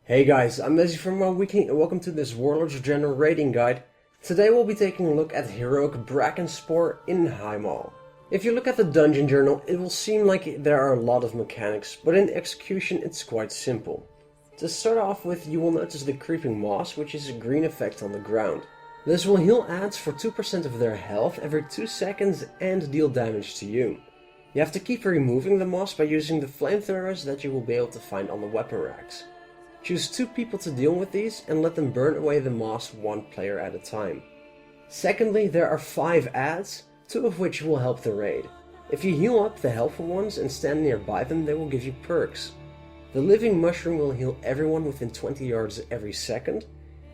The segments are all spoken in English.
Hey guys, I'm Messi from Weekly and welcome to this Warlords General raiding guide. Today we'll be taking a look at heroic Brackenspore in Highmaul. If you look at the dungeon journal, it will seem like there are a lot of mechanics, but in execution it's quite simple. To start off with, you will notice the creeping moss, which is a green effect on the ground. This will heal adds for 2% of their health every 2 seconds and deal damage to you. You have to keep removing the moss by using the flamethrowers that you will be able to find on the weapon racks. Choose 2 people to deal with these and let them burn away the moss 1 player at a time. Secondly, there are 5 adds, 2 of which will help the raid. If you heal up the helpful ones and stand nearby them, they will give you perks. The living mushroom will heal everyone within 20 yards every second,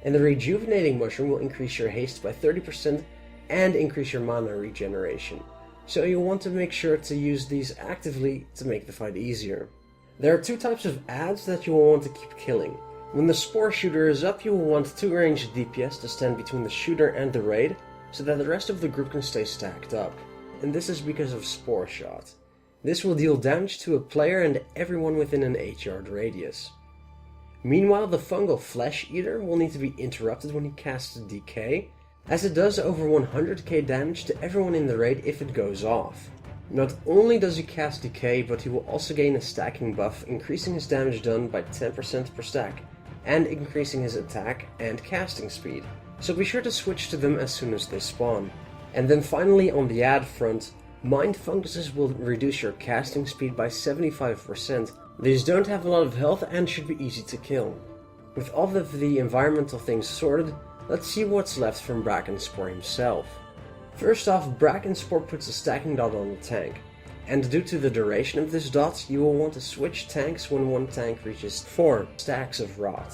and the rejuvenating mushroom will increase your haste by 30% and increase your mana regeneration. So you'll want to make sure to use these actively to make the fight easier. There are 2 types of adds that you will want to keep killing. When the spore shooter is up, you will want 2 ranged DPS to stand between the shooter and the raid, so that the rest of the group can stay stacked up. And this is because of spore shot. This will deal damage to a player and everyone within an 8-yard radius. Meanwhile, the fungal flesh eater will need to be interrupted when he casts decay, as it does over 100k damage to everyone in the raid if it goes off. Not only does he cast decay, but he will also gain a stacking buff, increasing his damage done by 10% per stack, and increasing his attack and casting speed. So be sure to switch to them as soon as they spawn. And then finally on the add front, mind funguses will reduce your casting speed by 75%. These don't have a lot of health and should be easy to kill. With all of the environmental things sorted, let's see what's left from Brackenspore himself. First off, Brackenspore puts a stacking dot on the tank, and due to the duration of this dot, you will want to switch tanks when one tank reaches 4 stacks of rot.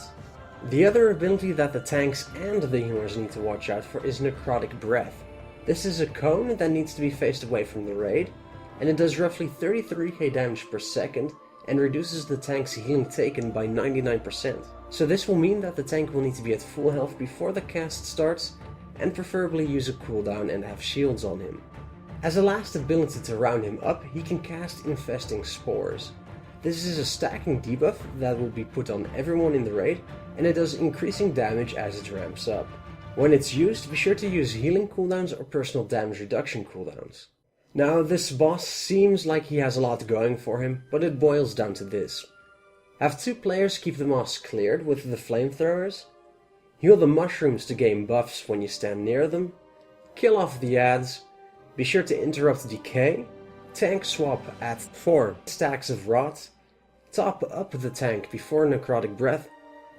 The other ability that the tanks and the healers need to watch out for is Necrotic Breath. This is a cone that needs to be faced away from the raid, and it does roughly 33k damage per second and reduces the tank's healing taken by 99%. So this will mean that the tank will need to be at full health before the cast starts, and preferably use a cooldown and have shields on him. As a last ability to round him up, he can cast Infesting Spores. This is a stacking debuff that will be put on everyone in the raid, and it does increasing damage as it ramps up. When it's used, be sure to use healing cooldowns or personal damage reduction cooldowns. Now, this boss seems like he has a lot going for him, but it boils down to this. Have 2 players keep the moss cleared with the flamethrowers, heal the mushrooms to gain buffs when you stand near them, kill off the adds, be sure to interrupt decay, tank swap at 4 stacks of rot, top up the tank before Necrotic Breath,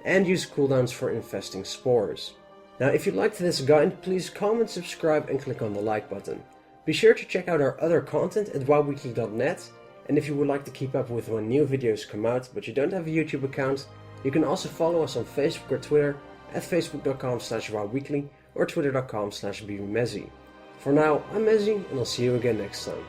and use cooldowns for Infesting Spores. Now if you liked this guide, please comment, subscribe and click on the like button. Be sure to check out our other content at wowweekly.net, and if you would like to keep up with when new videos come out but you don't have a YouTube account, you can also follow us on Facebook or Twitter at facebook.com/wowweekly or twitter.com/bbmezzy. For now, I'm Mezzy, and I'll see you again next time.